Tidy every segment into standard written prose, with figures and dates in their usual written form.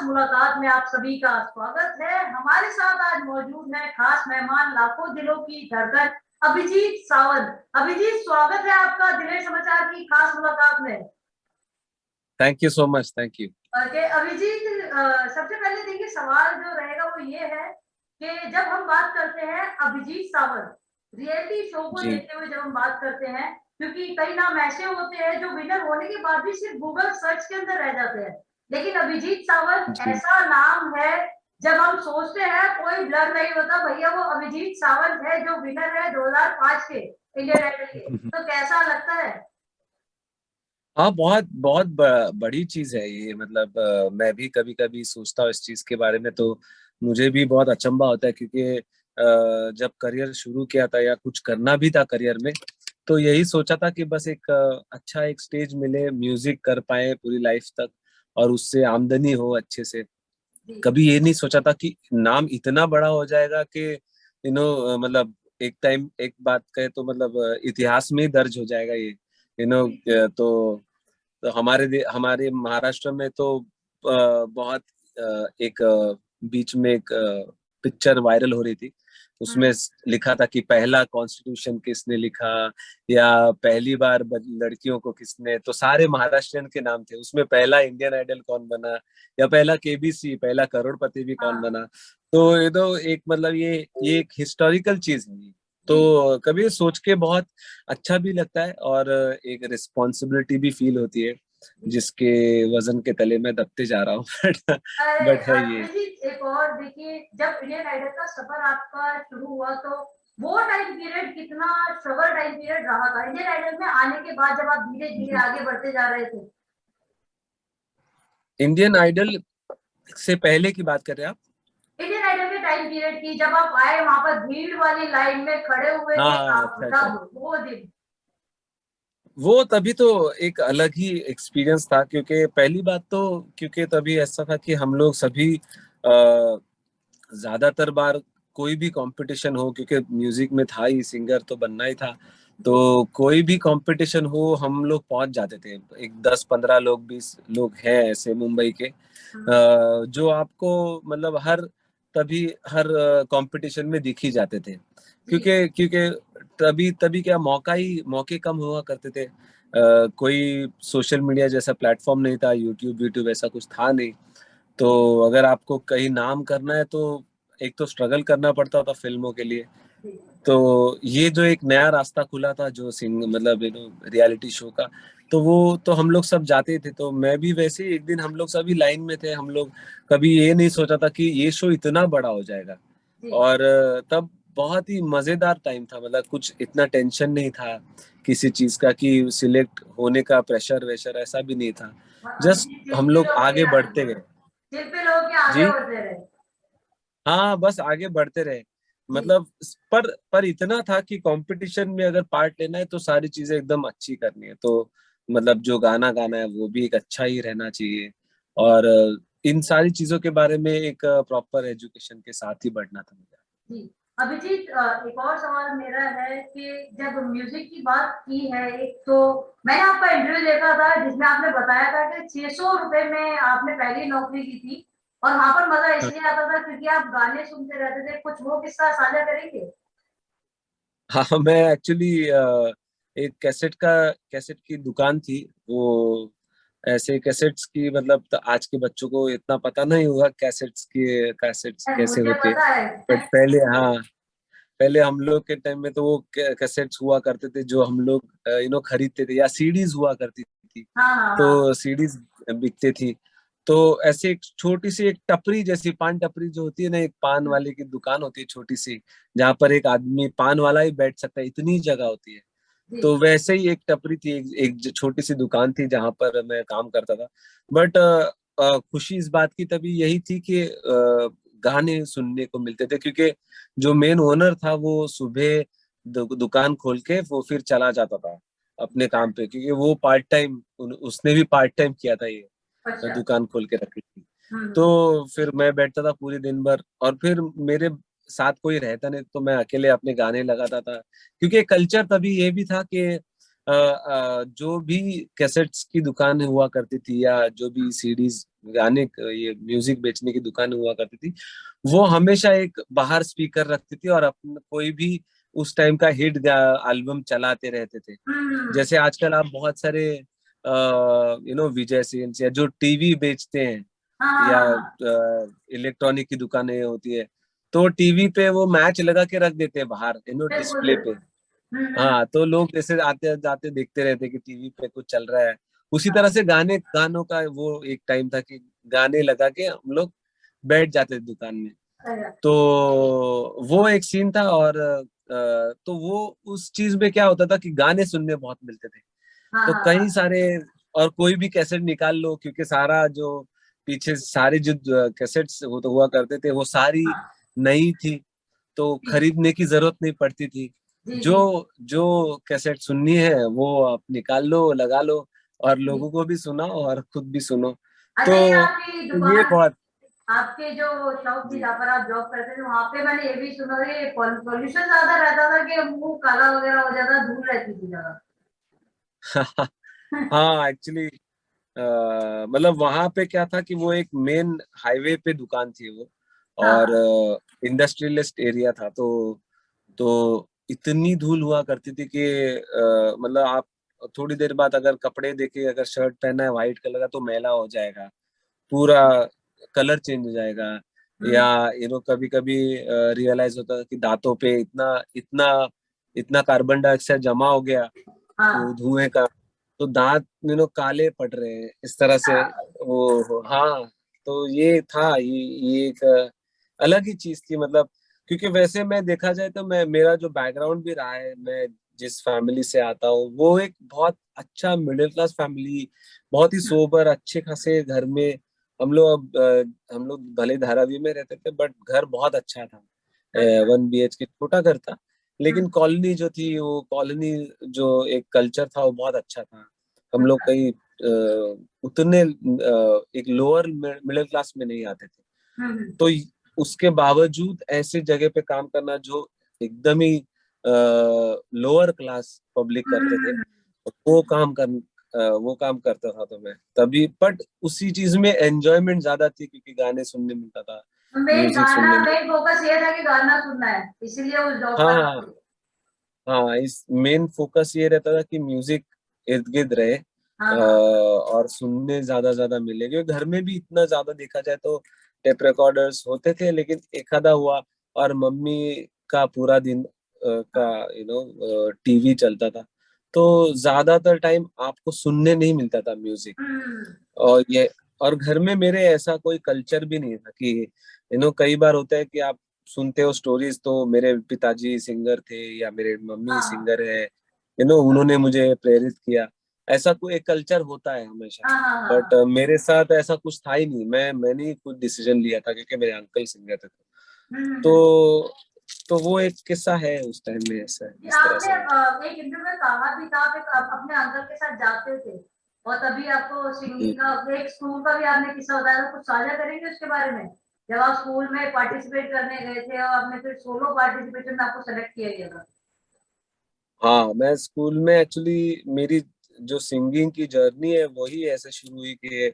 मुलाकात में आप सभी का स्वागत है। हमारे साथ आज मौजूद है खास मेहमान, लाखों दिलों की धड़कन अभिजीत सावंत। अभिजीत, स्वागत है आपका दिले समाचार की खास मुलाकात में। Thank you so much, thank you. Okay Abhijit, सबसे पहले देखिए सवाल जो रहेगा वो ये है कि जब हम बात करते हैं अभिजीत सावंत, रियलिटी शो को देखते हुए जब हम बात करते हैं, क्योंकि कई नाम ऐसे होते हैं जो विनर होने के बाद भी सिर्फ गूगल सर्च के अंदर रह जाते हैं, लेकिन अभिजीत सावंत ऐसा नाम है जब हम सोचते हैं कोई ब्लर नहीं होता, भैया वो अभिजीत सावंत है जो विनर है 2005 के इंडियन आइडल के। तो कैसा लगता है? हाँ, बहुत बहुत बड़ी चीज है ये। मतलब मैं भी कभी कभी सोचता हूँ इस चीज के बारे में, तो मुझे भी बहुत अचंभा होता है, क्योंकि जब करियर शुरू किया था या कुछ करना भी था करियर में, तो यही सोचा था कि बस एक अच्छा एक स्टेज मिले, म्यूजिक कर पाए पूरी लाइफ तक और उससे आमदनी हो अच्छे से। कभी ये नहीं सोचा था कि नाम इतना बड़ा हो जाएगा कि मतलब एक टाइम एक बात कहे तो मतलब इतिहास में ही दर्ज हो जाएगा ये। तो हमारे महाराष्ट्र में तो बहुत एक बीच में एक पिक्चर वायरल हो रही थी, उसमें लिखा था कि पहला कॉन्स्टिट्यूशन किसने लिखा या पहली बार लड़कियों को किसने, तो सारे महाराष्ट्रियन के नाम थे उसमें। पहला इंडियन आइडल कौन बना या पहला केबीसी, पहला करोड़पति भी कौन बना। तो ये तो एक मतलब ये एक हिस्टोरिकल चीज है। तो कभी सोच के बहुत अच्छा भी लगता है और एक रिस्पॉन्सिबिलिटी भी फील होती है, जिसके वजन के तले मैं दबते जा रहा हूँ। बट है ये। एक और देखिए, जब इंडियन आइडल का सफर आपका शुरू हुआ तो वो टाइम पीरियड कितना स्ट्रगल टाइम पीरियड रहा था इंडियन आइडल में आने के बाद, जब आप धीरे धीरे आगे बढ़ते जा रहे थे? इंडियन आइडल से पहले की बात कर रहे हैं आप? इंडियन आइडल के टाइम पीरियड की, जब आप आए वहां पर भीड़ वाली लाइन में खड़े हुए थे हाँ, आप, अच्छा। तब वो दिन। वो तभी तो एक अलग ही एक्सपीरियंस था, क्योंकि पहली बात तो क्योंकि तभी ऐसा था कि हम लोग सभी ज्यादातर बार कोई भी कंपटीशन हो, क्योंकि म्यूजिक में था ही, सिंगर तो बनना ही था, तो कोई भी कंपटीशन हो हम लोग पहुंच जाते थे। एक 10-15 लोग, 20 लोग हैं ऐसे मुंबई के, जो आपको मतलब हर कंपटीशन में दिख ही जाते थे, क्योंकि तभी तभी क्या मौके कम हुआ करते थे। कोई सोशल मीडिया जैसा प्लेटफॉर्म नहीं था, यूट्यूब ऐसा कुछ था नहीं। तो अगर आपको कहीं नाम करना है तो एक तो स्ट्रगल करना पड़ता था फिल्मों के लिए। तो ये जो एक नया रास्ता खुला था जो मतलब रियलिटी शो का, तो वो तो हम लोग सब जाते थे। तो मैं भी वैसे ही एक दिन हम लोग सभी लाइन में थे। हम लोग कभी ये नहीं सोचा था कि ये शो इतना बड़ा हो जाएगा। और तब बहुत ही मजेदार टाइम था, मतलब कुछ इतना टेंशन नहीं था किसी चीज का कि सिलेक्ट होने का प्रेशर वेशर ऐसा भी नहीं था। जस्ट हम लोग आगे बढ़ते गए। आगे जी, बढ़ते रहे। हाँ, बस आगे बढ़ते रहे। मतलब पर इतना था कि कंपटीशन में अगर पार्ट लेना है तो सारी चीजें एकदम अच्छी करनी है। तो मतलब जो गाना गाना है वो भी एक अच्छा ही रहना चाहिए, और इन सारी चीजों के बारे में एक प्रॉपर एजुकेशन के साथ ही बढ़ना था मुझे। जी अभिजीत, एक और सवाल मेरा है कि जब म्यूजिक की बात की है, एक तो मैंने आपका इंटरव्यू देखा था जिसमें आपने बताया था कि 600 रुपए में आपने पहली नौकरी की थी, और वहां पर मजा इसलिए आता था क्योंकि आप गाने सुनते रहते थे। कुछ वो किस्सा साझा करेंगे? हाँ, मैं एक्चुअली एक कैसेट की दुकान थी वो। ऐसे कैसेट्स की मतलब तो आज के बच्चों को इतना पता नहीं होगा कैसेट्स कैसे मुझे होते हैं। पता है। बट पहले, हाँ, पहले हम लोग के टाइम में तो वो कैसेट्स हुआ करते थे जो हम लोग खरीदते थे, या सीडीज हुआ करती थी। हाँ हाँ हाँ। तो सीडीज बिकते थी। तो ऐसे एक छोटी सी एक टपरी जैसी, पान टपरी जो होती है ना, एक पान वाले की दुकान होती है छोटी सी, जहाँ पर एक आदमी पान वाला ही बैठ सकता है, इतनी जगह होती है। तो वैसे ही एक टपरी थी, एक जो छोटी सी दुकान थी जहां पर मैं काम करता था। बट खुशी इस बात की तभी यही थी कि गाने सुनने को मिलते थे, क्योंकि जो मेन ओनर था वो सुबह दुकान खोल के वो फिर चला जाता था अपने काम पे, क्योंकि वो पार्ट टाइम, उसने भी पार्ट टाइम किया था ये, अच्छा। दुकान खोल के रखी थी। तो फिर मैं बैठता था पूरे दिन भर, और फिर मेरे साथ कोई रहता नहीं तो मैं अकेले अपने गाने लगाता था, क्योंकि कल्चर तभी ये भी था कि जो भी कैसेट्स की दुकान हुआ करती थी या जो भी सीडीज गाने ये म्यूजिक बेचने की दुकान हुआ करती थी, वो हमेशा एक बाहर स्पीकर रखती थी और अपना कोई भी उस टाइम का हिट एल्बम चलाते रहते थे। हम्म। जैसे आजकल आप बहुत सारे विजय सेल्स या जो टीवी बेचते हैं हाँ हाँ या हाँ हाँ, इलेक्ट्रॉनिक की दुकानें होती है, तो टीवी पे वो मैच लगा के रख देते हैं बाहर बिल्कुल डिस्प्ले पे। बिल्कुल। हम्म। हाँ, तो लोग जैसे आते जाते देखते रहते कि टीवी पे कुछ चल रहा है। उसी तरह से गानों का वो एक टाइम था कि गाने लगा के हम लोग बैठ जाते थे दुकान में। हाँ तो वो एक सीन था। और तो वो उस चीज में क्या होता था कि गाने सुनने बहुत मिलते थे। हाँ तो हाँ कई सारे, और कोई भी कैसेट निकाल लो, क्योंकि सारा जो पीछे सारे जो कैसेट्स हुआ करते थे वो सारी हाँ। नई थी, तो जी खरीदने की जरूरत नहीं पड़ती थी। जी जो जी जो कैसेट सुननी है वो आप निकाल लो, लगा लो, और जी। लोगों को भी सुनाओ और खुद भी सुनो। अच्छा, ये तो, आपकी तो ये दुकान, बहुत। आपके जो शॉप थी जी। जहाँ पर आप जॉब करते थे, वहां पे मैंने ये भी सुना था कि पॉल्यूशन ज्यादा रहता था, कि मुंह काला वगैरह हो जाता, धूल रहती थी ज्यादा। हाँ, एक्चुअली मतलब वहां पे क्या था कि वो एक मेन हाईवे पे दुकान थी वो, और हाँ इंडस्ट्रियलिस्ट एरिया था। तो इतनी धूल हुआ करती थी कि मतलब आप थोड़ी देर बाद अगर कपड़े देखे, अगर शर्ट पहना है व्हाइट कलर का तो मैला हो जाएगा, पूरा कलर चेंज हो जाएगा। या हम्म, कभी कभी रियलाइज होता है कि दांतों पे इतना इतना इतना कार्बन डाइऑक्साइड जमा हो गया वो हाँ धुएं का, तो दांत काले पड़ रहे हैं इस तरह से। हाँ। हाँ, तो ये था, ये एक अलग ही चीज थी मतलब। क्योंकि वैसे मैं देखा जाए तो मैं, मेरा जो बैकग्राउंड भी रहा है, मैं जिस फैमिली से आता हूँ वो एक बहुत अच्छा मिडिल क्लास फैमिली, बहुत ही सोबर अच्छे खासे घर में। हम लोग भले धारावी में रहते थे बट घर बहुत अच्छा था। अच्छा। 1 BHK छोटा घर था, लेकिन हम्म, कॉलोनी जो थी वो कॉलोनी, जो एक कल्चर था वो बहुत अच्छा था। हम लोग अच्छा। कहीं उतने एक लोअर मिडिल क्लास में नहीं आते थे। हम्म। तो उसके बावजूद ऐसे जगह पे काम करना जो एकदम ही लोअर क्लास पब्लिक करते थे, हम्म। वो काम कर वो काम करता था। तो मैं तभी, बट उसी चीज में एंजॉयमेंट ज्यादा थी क्योंकि गाने सुनने मिलता था, मेन म्यूजिक गाना, सुनने मेन मिलता फोकस ये था कि गाना सुनना है, इसीलिए उस जॉब था। का हाँ, नाम। हाँ, इस मेन फोकस ये रहता था कि म्यूजिक इर्द गिर्द रहे, हाँ हाँ और सुनने ज्यादा मिले, क्योंकि घर में भी इतना ज्यादा देखा जाए तो टेप रिकॉर्डर्स होते थे, लेकिन एक आधा हुआ। और मम्मी का पूरा दिन का टीवी चलता था, तो ज्यादातर टाइम आपको सुनने नहीं मिलता था म्यूजिक। हम्म। और ये, और घर में मेरे ऐसा कोई कल्चर भी नहीं था कि कई बार होता है कि आप सुनते हो स्टोरीज, तो मेरे पिताजी सिंगर थे या मेरे मम्मी हाँ सिंगर है, उन्होंने मुझे प्रेरित किया, ऐसा कोई एक कल्चर होता है हमेशा। हाँ हाँ हाँ बट हाँ। मेरे साथ ऐसा कुछ था ही नहीं, मैंने ही कुछ डिसीजन लिया था क्योंकि मेरे अंकल सिंगर थे। हम्म। तो तो वो एक किस्सा है उस टाइम में, ऐसा जी, इस तरह आपने से। एक इंटरव्यू में कहा भी था, आप अपने अंकल के साथ जाते थे और तभी आपको सिंगिंग का, एक स्कूल का भी आपने किस्सा बताया था, कुछ साझा करेंगे उसके बारे में? जब आप स्कूल में पार्टिसिपेट करने गए थे और आपने फिर सोलो पार्टिसिपेशन में आपको सेलेक्ट किया गया था। हाँ, मैं स्कूल में एक्चुअली, मेरी जो सिंगिंग की जर्नी है वही ऐसे शुरू हुई कि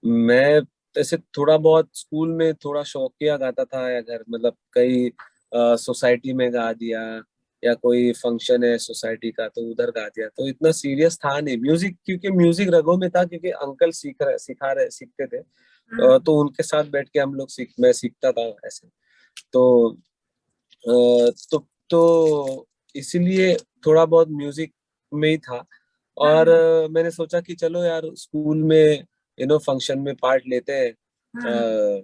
मैं ऐसे थोड़ा बहुत स्कूल में थोड़ा शौकिया गाता था, या घर मतलब कई सोसाइटी में गा दिया, या कोई फंक्शन है सोसाइटी का तो उधर गा दिया, तो इतना सीरियस था नहीं म्यूजिक, क्योंकि म्यूजिक रगों में था, क्योंकि अंकल सीखते थे। हम्म। तो उनके साथ बैठ के हम लोग मैं सीखता था ऐसे। तो तो इसीलिए थोड़ा बहुत म्यूजिक में ही था। और हम्म। मैंने सोचा कि चलो यार स्कूल में फंक्शन में पार्ट लेते हैं, हम्म।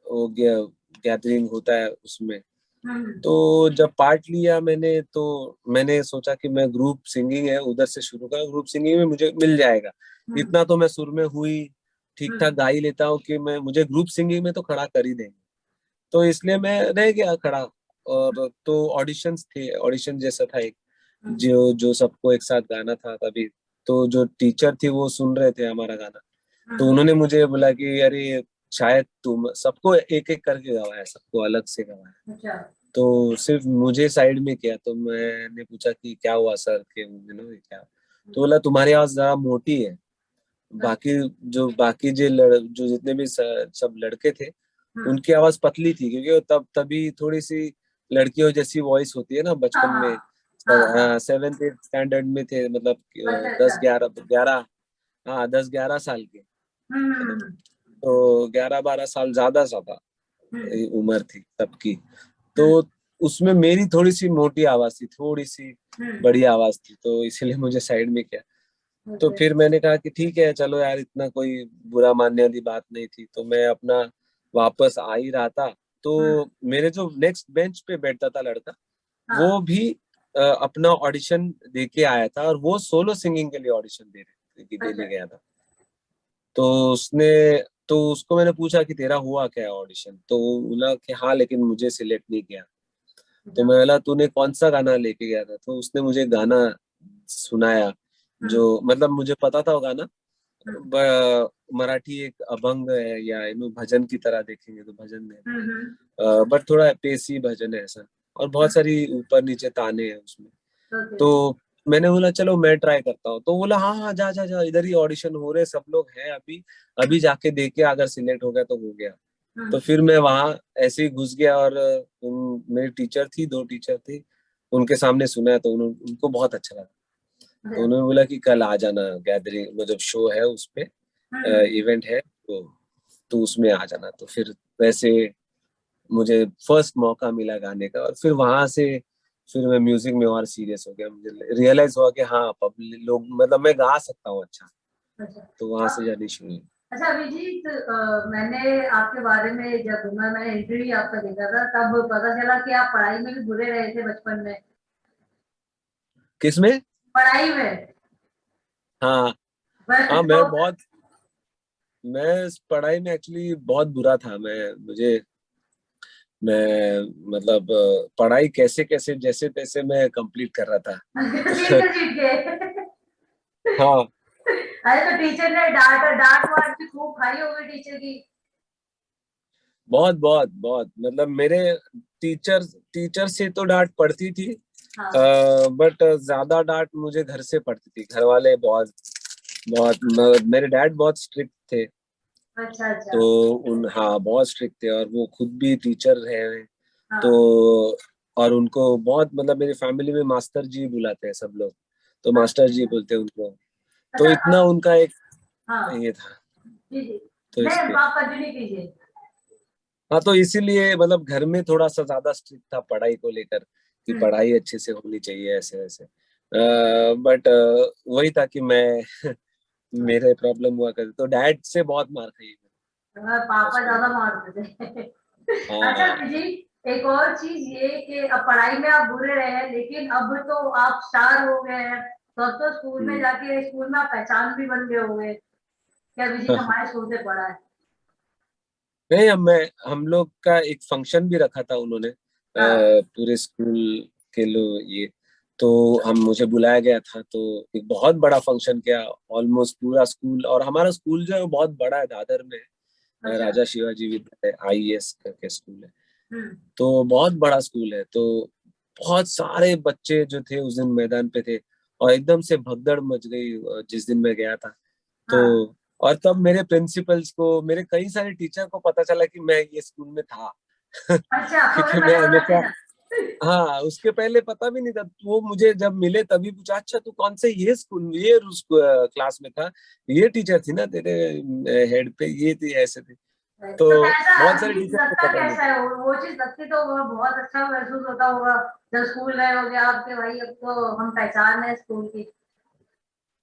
वो गैदरिंग होता है उसमें। हम्म। तो जब पार्ट लिया मैंने, तो मैंने सोचा कि मैं ग्रुप सिंगिंग है उधर से शुरू करूँ, ग्रुप सिंगिंग में मुझे मिल जाएगा। हम्म। इतना तो मैं सुर में हुई ठीक ठाक हम्म। गा ही लेता हूँ कि मैं मुझे ग्रुप सिंगिंग में तो खड़ा कर ही देंगे। तो इसलिए मैं रह गया खड़ा। और तो ऑडिशंस थे, ऑडिशन जैसा था एक, हम्म। जो जो सबको एक साथ गाना था तभी। तो जो टीचर थी वो सुन रहे थे हमारा गाना, तो हम्म। उन्होंने मुझे बोला कि अरे शायद तुम सबको एक एक करके गवाया, सबको अलग से गवाया, अच्छा। तो सिर्फ मुझे साइड में किया। तो मैंने पूछा कि क्या हुआ सर, के क्या, तो बोला तुम्हारी आवाज जरा मोटी है, बाकी जो जितने भी सब लड़के थे उनकी आवाज पतली थी, क्योंकि वो तभी थोड़ी सी लड़कियों जैसी वॉइस होती है ना हाँ बचपन हाँ में। हाँ। 7th 8th स्टैंडर्ड में थे, मतलब अच्छा अच्छा। 10 11 हाँ 10 11 साल के, हम्म। तो 11 12 साल ज्यादा ज्यादा हम्म उम्र थी सबकी। तो हम्म उसमें मेरी थोड़ी सी मोटी आवाज थी, थोड़ी सी हम्म। बड़ी आवाज थी, तो इसलिए मुझे साइड में किया। तो ओके। फिर मैंने कहा कि ठीक है चलो यार, इतना कोई बुरा मानने वाली बात नहीं थी। तो मैं अपना वापस आ ही रहा था, हम्म। तो मेरे जो नेक्स्ट बेंच पे बैठता था लड़का, हाँ। वो भी अपना ऑडिशन दे के आया था, और वो सोलो सिंगिंग के लिए ऑडिशन अच्छा। देने गया था। तो उसने तो उसको मैंने पूछा कि तेरा हुआ क्या ऑडिशन, तो वो बोला कि हाँ लेकिन मुझे सिलेक्ट नहीं किया। तो अच्छा। मैं बोला तूने कौन सा गाना लेके गया था, तो उसने मुझे गाना सुनाया, हम्म जो मतलब मुझे पता था वो गाना। हम्म मराठी एक अभंग है, या भजन की तरह देखेंगे तो भजन हम्म। है, बट थोड़ा पेशी भजन है ऐसा, और बहुत हम्म। सारी ऊपर नीचे ताने हैं उसमें। ओके। तो मैंने बोला चलो मैं ट्राई करता हूँ, तो बोला हाँ हाँ जा जा जा, इधर ही ऑडिशन हो रहे, सब लोग हैं अभी, अभी जाके देखे, अगर सिलेक्ट हो गया तो हो गया। तो हम्म। फिर मैं वहां ऐसे ही घुस गया, और मेरी टीचर थी, 2 टीचर थी, उनके सामने सुना, तो उनको बहुत अच्छा लगा। तो अच्छा। उन्होंने बोला कि कल आ जाना गैदरिंग, मतलब शो है उस पे, हम्म। इवेंट है, तो उसमें आ जाना। तो फिर वैसे मुझे फर्स्ट मौका मिला गाने का, और फिर वहां से फिर मैं म्यूजिक में और सीरियस हो गया, मुझे रियलाइज हुआ कि हाँ पब्लिक लोग, मतलब मैं गा सकता हूँ अच्छा। अच्छा। तो वहां अब से जर्नी शुरू हुई। अच्छा अभिजीत, मैंने आपके बारे में जब मैंने इंटरव्यू आपका देखा था तब पता चला कि आप पढ़ाई में भी बुरे रहे थे बचपन में। किसमें? पढ़ाई में। हाँ हाँ, तो मैं इस पढ़ाई में एक्चुअली बहुत बुरा था। मैं मतलब पढ़ाई कैसे कैसे जैसे तैसे मैं कंप्लीट कर रहा था। सीधे सीट गए। हाँ, अरे तो टीचर ने डांट डांट वाट भी खूब खाई होगी टीचर की। बहुत बहुत बहुत, मतलब मेरे टीचर टीचर से तो डांट पड़ती थी, हाँ। बट ज्यादा डांट मुझे घर से पड़ती थी। घर वाले बहुत बहुत मेरे डैड बहुत स्ट्रिक्ट थे। अच्छा अच्छा। तो हाँ बहुत स्ट्रिक्ट थे, और वो खुद भी टीचर रहे। तो हाँ। और उनको बहुत, मतलब मेरी फैमिली में मास्टर जी बुलाते हैं सब लोग, तो मास्टर जी अच्छा बोलते हैं उनको। तो अच्छा। इतना उनका एक हाँ ये था, जी जी। तो नहीं इसलिए आप कंटिन्यू कीजिए। हाँ, तो इसीलिए मतलब घर में थोड़ा सा ज्यादा स्ट्रिक्ट था पढ़ाई को लेकर, कि हम्म। पढ़ाई अच्छे से होनी चाहिए ऐसे वैसे। बट वही था कि मैं मेरे प्रॉब्लम हुआ करती, तो डैड से बहुत मार खाई है पापा बचपन ज्यादा में। मारते थे। अच्छा हाँ। जी, एक और चीज ये कि अब पढ़ाई में आप बुरे रहे हैं लेकिन अब तो आप स्टार हो गए हैं, तो अब तो स्कूल में हम्म। जाके स्कूल में आप पहचान भी बन गए होंगे कि अभिजीत हमारे स्कूल से पढ़ा है। नहीं, हम लोग का एक फंक्शन भी रखा था उन्होंने, हाँ। पूरे स्कूल के लोग ये, तो हम मुझे बुलाया गया था, तो एक बहुत बड़ा फंक्शन किया, ऑलमोस्ट पूरा स्कूल। और हमारा स्कूल जो है वो बहुत बड़ा है, दादर में है, अच्छा। राजा शिवाजी विद्यालय आईएएस करके स्कूल है। हम्म। तो बहुत बड़ा स्कूल है, तो बहुत सारे बच्चे जो थे उस दिन मैदान पे थे, और एकदम से भगदड़ मच गई जिस दिन मैं गया था। तो हाँ। और तब मेरे प्रिंसिपल्स को, मेरे कई सारे टीचर को पता चला कि मैं ये स्कूल में था। अच्छा आपको क्योंकि मैं पता चला हमेशा, सीधा। हाँ उसके पहले पता भी नहीं था। वो मुझे जब मिले तभी पूछा, अच्छा तू कौन से ये स्कूल में, ये क्लास में था, ये टीचर थी ना तेरे हेड पे, ये थी ऐसे थी। तो तो कैसा बहुत सारे अभिजीत टीचर को लगता पता नहीं कैसा है वो चीज लगती तो वो बहुत अच्छा महसूस होता होगा जब स्कूल गए होगे आपके भाई अब तो हम पहचान है स्कूल की।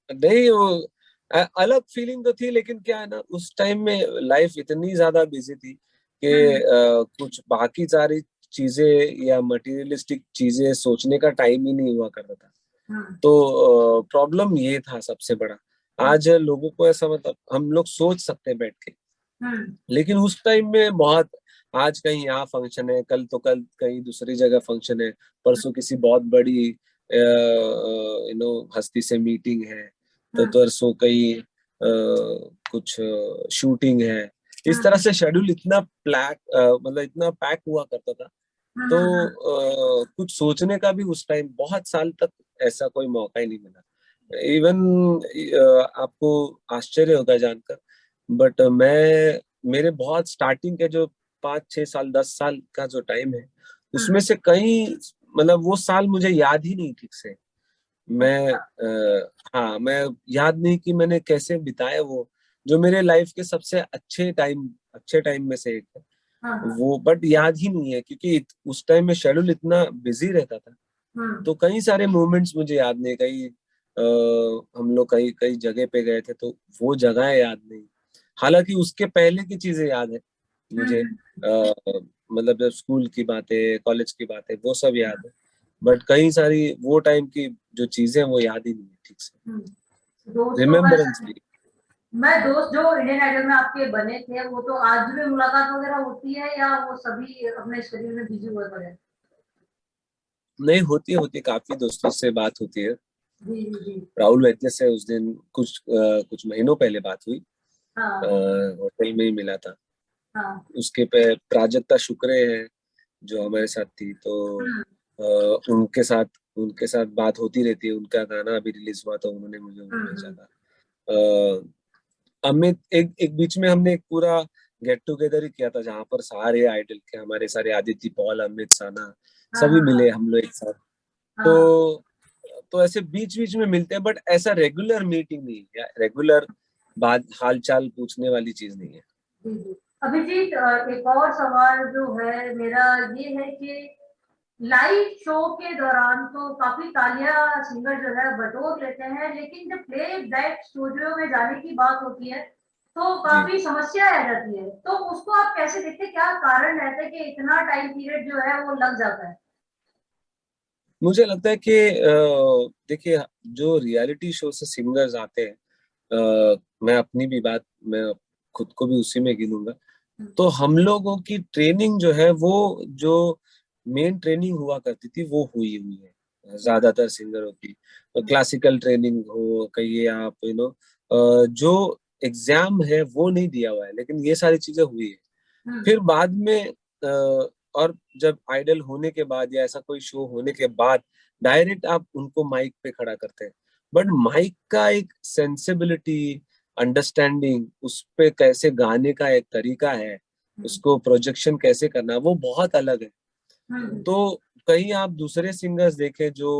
नहीं, वो अलग फीलिंग तो थी, लेकिन क्या है ना, उस टाइम में लाइफ इतनी ज्यादा बिजी थी कि हम्म कुछ बाकी सारी चीजें या मटेरियलिस्टिक चीजें सोचने का टाइम ही नहीं हुआ करता था। हम्म तो प्रॉब्लम ये था सबसे बड़ा। आज लोगों को ऐसा, मतलब हम लोग सोच सकते हैं बैठ के, हम्म लेकिन उस टाइम में बहुत, आज कहीं यहाँ फंक्शन है, कल कहीं दूसरी जगह फंक्शन है, परसों किसी बहुत बड़ी हस्ती से मीटिंग है, तो हम्म परसों कहीं कुछ शूटिंग है, इस तरह से शेड्यूल इतना मतलब इतना पैक हुआ करता था। तो कुछ सोचने का भी उस टाइम बहुत साल तक ऐसा कोई मौका ही नहीं मिला। इवन आपको आश्चर्य होगा जानकर, बट मैं मेरे बहुत स्टार्टिंग के जो 5-6 साल 10 साल का जो टाइम है, उसमें से कई मतलब वो साल मुझे याद ही नहीं ठीक से। मैं हाँ, मैं याद नहीं कि मैंने कैसे बिताया वो, जो मेरे लाइफ के सबसे अच्छे टाइम में से एक है वो, बट याद ही नहीं है क्योंकि उस टाइम में शेड्यूल इतना बिजी रहता था। तो कई सारे मोमेंट्स मुझे याद नहीं, हम लोग कई कई जगह पे गए थे तो वो जगह याद नहीं। हालांकि उसके पहले की चीजें याद है मुझे, मतलब जब स्कूल की बातें कॉलेज की बातें वो सब याद है, बट कई सारी वो टाइम की जो चीजें वो याद ही नहीं है ठीक से, दोस्तों का रिमेम्बरेंस भी। मैं दोस्त जो इंडियन आइडल में आपके बने थे वो तो आज भी मुलाकात वगैरह होती है या वो सभी अपने शेड्यूल में बिजी हुए पड़े? नहीं, होती काफी दोस्तों से बात होती है। जी जी जी। राहुल वैद्य से उस दिन कुछ महीनों पहले बात हुई, हाँ होटल में ही मिला था। हाँ। उसके पे प्राजक्ता शुक्रे है जो हमारे साथ थी, तो उनके साथ बात होती रहती है। उनका गाना अभी रिलीज हुआ तो उन्होंने मुझे वो भेजा हम्म। था। अमित, एक एक बीच में हमने एक पूरा गेट टुगेदर ही किया था जहाँ पर सारे आइडल के, हमारे सारे आदित्य पॉल, अमित, साना हाँ सभी हाँ मिले हम लोग एक साथ। हाँ। तो ऐसे बीच बीच में मिलते हैं, बट ऐसा रेगुलर मीटिंग नहीं है, रेगुलर बात हाल चाल पूछने वाली चीज नहीं है। जी जी। अभिजीत, एक और सवाल जो है मेरा ये है कि लाइव शो के दौरान तो काफी तालियां सिंगर जो है बटोर लेते हैं, लेकिन जब प्ले बैक स्टूडियो में जाने की बात होती है तो जी, काफी समस्या आ जाती है। तो उसको आप कैसे देखते हैं, क्या कारण रहता है कि इतना टाइम पीरियड जो है वो लग जाता है? मुझे लगता है कि देखिए, जो रियलिटी शो से सिंगर्स आते हैं, मैं अपनी भी बात, मैं खुद को भी उसी में गिनूंगा। तो हम लोगों की ट्रेनिंग जो है वो, जो मेन ट्रेनिंग हुआ करती थी वो हुई हुई है ज्यादातर सिंगरों की। क्लासिकल ट्रेनिंग हो कहिए आप, जो एग्जाम है वो नहीं दिया हुआ है, लेकिन ये सारी चीजें हुई है। फिर बाद में और जब आइडल होने के बाद या ऐसा कोई शो होने के बाद डायरेक्ट आप उनको माइक पे खड़ा करते हैं, बट माइक का एक सेंसिबिलिटी, अंडरस्टैंडिंग, उस पे कैसे गाने का एक तरीका है, उसको प्रोजेक्शन कैसे करना, वो बहुत अलग है। तो कहीं आप दूसरे सिंगर्स देखें जो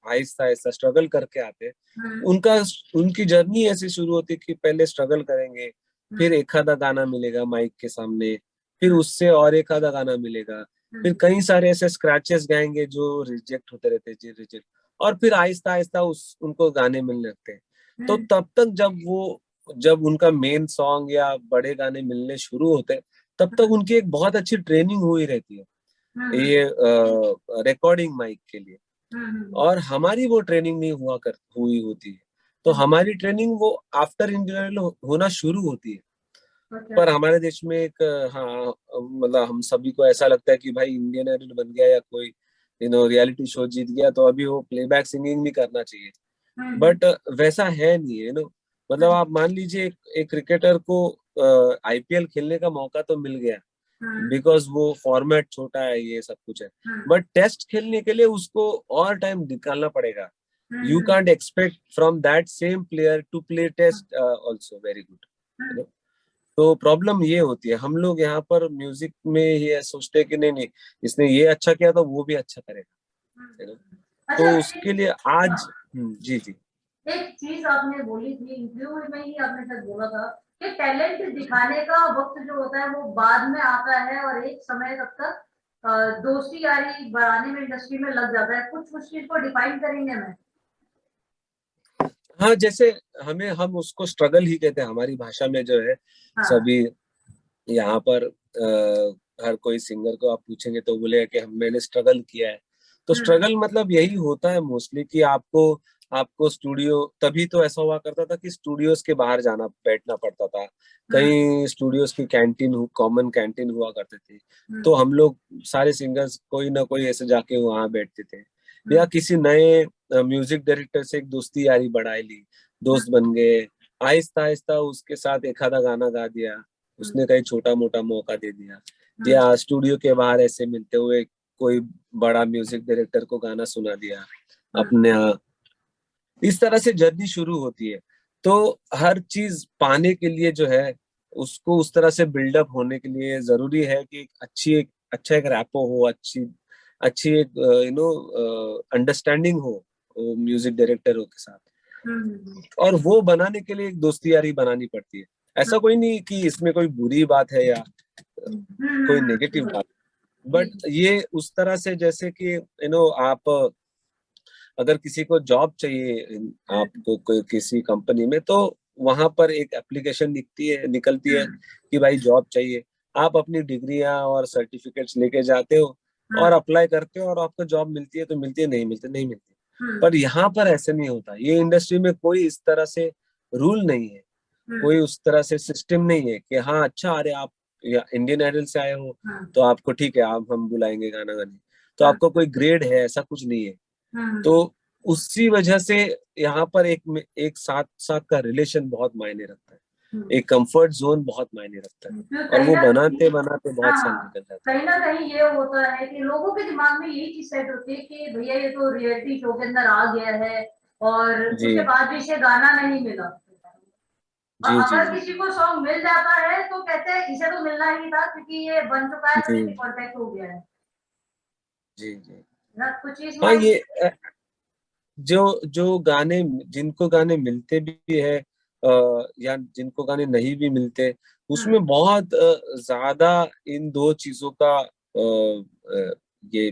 आहिस्ता आहिस्ता स्ट्रगल करके आते हैं, उनका उनकी जर्नी ऐसे शुरू होती है कि पहले स्ट्रगल करेंगे, फिर एक आधा गाना मिलेगा माइक के सामने, फिर उससे और एक आधा गाना मिलेगा, फिर कई सारे ऐसे स्क्रैचेस गाएंगे जो रिजेक्ट होते रहते हैं, जी रिजेक्ट, और फिर आहिस्ता आहिस्ता उनको गाने मिलने लगते हैं। तो तब तक जब उनका मेन सॉन्ग या बड़े गाने मिलने शुरू होते हैं, तब तक उनकी एक बहुत अच्छी ट्रेनिंग हुई रहती है ये रिकॉर्डिंग माइक के लिए। और हमारी वो ट्रेनिंग नहीं हुई होती है। तो हमारी ट्रेनिंग वो आफ्टर इंजीनियरिंग होना शुरू होती है। पर हमारे देश में एक हाँ, मतलब हम सभी को ऐसा लगता है कि भाई इंडियन आइडल बन गया या कोई रियलिटी शो जीत गया तो अभी वो प्लेबैक सिंगिंग नहीं करना चाहिए। बट वैसा है नहीं है, मतलब आप मान लीजिए एक क्रिकेटर को आईपीएल खेलने का मौका तो मिल गया बिकॉज वो फॉर्मेट छोटा है, ये सब कुछ है, बट टेस्ट खेलने के लिए उसको और टाइम निकालना पड़ेगा। You can't expect from that same player to play test also very good. तो प्रॉब्लम ये होती है, हम लोग यहाँ पर म्यूजिक में ये सोचते हैं कि नहीं नहीं, इसने ये अच्छा किया तो वो भी अच्छा करेगा, तो अच्छा, उसके लिए आज जी जी। एक चीज आपने बोली थी इंटरव्यू में ही, आपने शायद बोला था कि टैलेंट दिखाने का वक्त जो होता है वो बाद में आता है और एक समय तब तक दोस्ती यारी बढ़ाने में इंडस्ट्री में लग जाता है। कुछ कुछ चीज को डिफाइन करेंगे मैं? हाँ, जैसे हम उसको स्ट्रगल ही कहते हैं हमारी भाषा में जो है। हाँ। सभी यहाँ पर हर कोई सिंगर को आप पूछेंगे तो बोलेगा कि हम मैंने स्ट्रगल किया है। तो स्ट्रगल मतलब यही होता है मोस्टली कि आपको आपको स्टूडियो, तभी तो ऐसा हुआ करता था कि स्टूडियोज के बाहर जाना बैठना पड़ता था। कहीं स्टूडियोज की कैंटीन, कॉमन कैंटीन हुआ करते थे, तो हम लोग सारे सिंगर्स कोई ना कोई ऐसे जाके वहां बैठते थे, या किसी नए म्यूजिक डायरेक्टर से एक दोस्ती यारी बढ़ा ली, दोस्त बन गए, आहिस्ता आहिस्ता उसके साथ एक आधा गाना गा दिया, उसने कहीं छोटा मोटा मौका दे दिया, या स्टूडियो के बाहर ऐसे मिलते हुए कोई बड़ा म्यूजिक डायरेक्टर को गाना सुना दिया अपने यहाँ। इस तरह से जर्नी शुरू होती है। तो हर चीज पाने के लिए जो है, उसको उस तरह से बिल्डअप होने के लिए जरूरी है कि अच्छा एक रैपो हो, अच्छी अच्छी एक अंडरस्टैंडिंग हो म्यूजिक डायरेक्टरों के साथ। और वो बनाने के लिए एक दोस्ती यारी बनानी पड़ती है। ऐसा कोई नहीं कि इसमें कोई बुरी बात है या कोई नेगेटिव बात, बट ये उस तरह से जैसे कि आप अगर किसी को जॉब चाहिए आपको कोई किसी कंपनी में, तो वहां पर एक एप्लीकेशन निकलती है कि भाई जॉब चाहिए। आप अपनी डिग्रियां और सर्टिफिकेट्स लेके जाते हो और अप्लाई करते हो, और आपको जॉब मिलती है तो मिलती है, नहीं मिलती नहीं मिलती। पर यहाँ पर ऐसे नहीं होता। ये इंडस्ट्री में कोई इस तरह से रूल नहीं है, कोई उस तरह से सिस्टम नहीं है कि हाँ अच्छा, अरे आप या इंडियन आइडल से आए हो तो आपको ठीक है, आप हम बुलाएंगे गाना गाने, तो आपको कोई ग्रेड है, ऐसा कुछ नहीं है। तो उसी वजह से यहाँ पर एक साथ साथ का रिलेशन बहुत मायने रखता है, एक कंफर्ट जोन बहुत मायने रखता है, और वो बनाते बनाते बहुत साल निकल जाता है। कहीं ना कहीं ये होता है कि लोगों के दिमाग में यही चीज सेट होती है कि भैया ये तो रियलिटी शो के अंदर आ गया है और उसके बाद भी इसे गाना नहीं मिला। और अगर किसी को सॉन्ग मिल जाता है तो कहते हैं इसे तो मिलना ही था क्योंकि ये बन चुका है, तो कॉन्टेक्ट हो गया है। जी जी कुछ चीज हाँ, ये जो जो गाने जिनको गाने मिलते भी है या जिनको गाने नहीं भी मिलते, उसमें बहुत ज्यादा इन दो चीजों का ये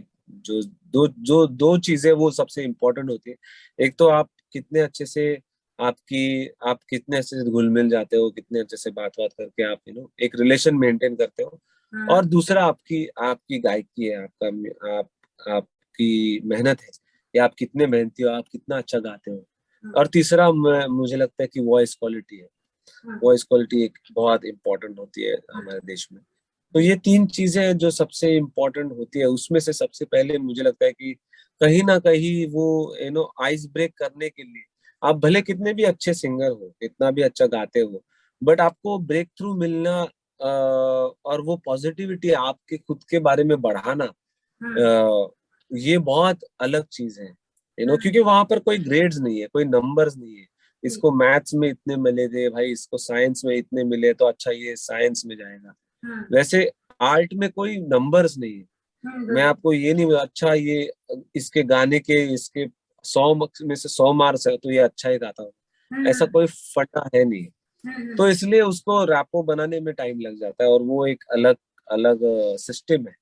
दो चीजें वो सबसे इम्पोर्टेंट होती है। एक तो आप कितने अच्छे से आप कितने अच्छे से घुल मिल जाते हो, कितने अच्छे से बात बात करके आप एक रिलेशन मेंटेन करते हो। और दूसरा आपकी आपकी गायकी है, आपकी मेहनत है, या आप कितने मेहनती हो, आप कितना अच्छा गाते हो। और तीसरा मुझे लगता है कि वॉइस क्वालिटी है। वॉइस क्वालिटी एक बहुत इम्पोर्टेंट होती है हमारे देश में। तो ये तीन चीजें जो सबसे इम्पोर्टेंट होती है, उसमें से सबसे पहले मुझे लगता है कि कहीं ना कहीं वो आइस ब्रेक करने के लिए, आप भले कितने भी अच्छे सिंगर हो, कितना भी अच्छा गाते हो, बट आपको ब्रेक थ्रू मिलना और वो पॉजिटिविटी आपके खुद के बारे में बढ़ाना, ये बहुत अलग चीज है। क्योंकि वहां पर कोई ग्रेड्स नहीं है, कोई नंबर्स नहीं है। इसको मैथ्स में इतने मिले थे भाई, इसको साइंस में इतने मिले तो अच्छा ये साइंस में जाएगा। वैसे आर्ट में कोई नंबर्स नहीं है। मैं आपको ये नहीं, अच्छा ये इसके गाने के इसके 100 में से 100 मार्क्स है तो ये अच्छा ही गाता हूँ, ऐसा कोई फटा है नहीं। तो इसलिए उसको रैपो बनाने में टाइम लग जाता है, और वो एक अलग अलग सिस्टम है।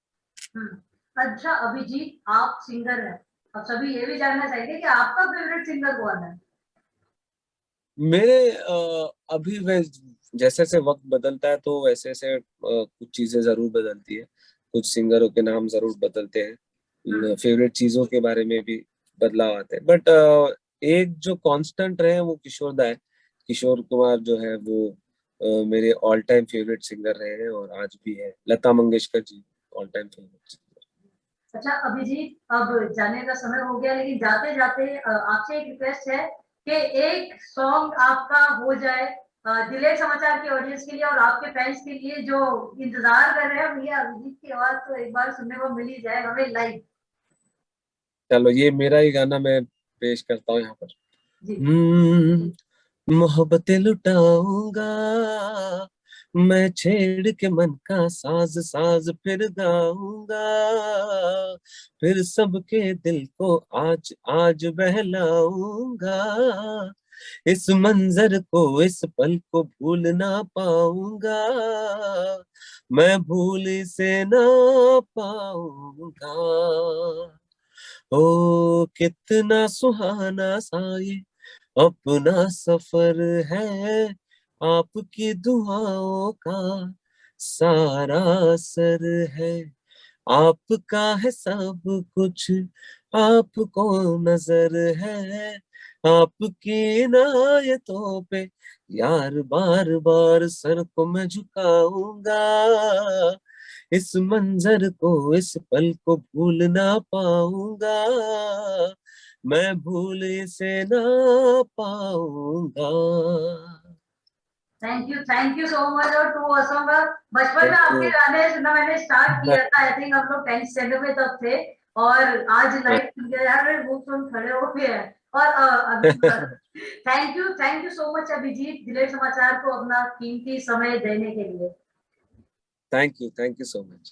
अच्छा अभिजीत, आप सिंगर हैं, अब सभी ये भी जानना चाहेंगे कि आपका फेवरेट सिंगर कौन है? मेरे अभी जैसे जैसे वक्त बदलता है तो वैसे वैसे कुछ चीजें जरूर बदलती है, कुछ सिंगरों के नाम जरूर बदलते हैं, फेवरेट चीजों के बारे में भी बदलाव आते हैं। बट एक जो कांस्टेंट रहे हैं वो किशोर दा है। किशोर कुमार जो है वो मेरे ऑल टाइम फेवरेट सिंगर रहे हैं, और आज भी है। Lata Mangeshkar ji all time favourite singer. अच्छा अभिजीत, अब जाने का समय हो गया, लेकिन जाते जाते आपसे एक रिक्वेस्ट है कि एक सॉन्ग आपका हो जाए डिलेड समाचार के ऑडियंस के लिए और आपके फैंस के लिए जो इंतजार कर रहे हैं, भैया अभिजीत की आवाज तो एक बार सुनने को मिल ही जाए हमें लाइव। चलो ये मेरा ही गाना मैं पेश करता हूँ यहाँ पर। मोहब्बतें लुटाऊंगा मैं, छेड़ के मन का साज साज फिर गाऊंगा, फिर सबके दिल को आज आज बहलाऊंगा, इस मंजर को इस पल को भूल ना पाऊंगा, मैं भूल से ना पाऊंगा। ओ कितना सुहाना सा ये अपना सफर है, आपकी दुआओं का सारा असर है, आपका है सब कुछ, आपको नजर है, आपकी इनायतों पे यार बार बार सर को मैं झुकाऊंगा, इस मंजर को इस पल को भूल ना पाऊंगा, मैं भूल से ना पाऊंगा। Thank you so much. और टू असम का बचपन में Thank आपके you. गाने सुनना मैंने स्टार्ट किया था, आई थिंक हम लोग 10th स्टैंडर्ड में तब थे, और आज लाइव सुन के यार मेरे मुंह सुन खड़े हो गए हैं। और thank you so much Abhijit, Diler Samachar को अपना कीमती समय देने के लिए। Thank you so much.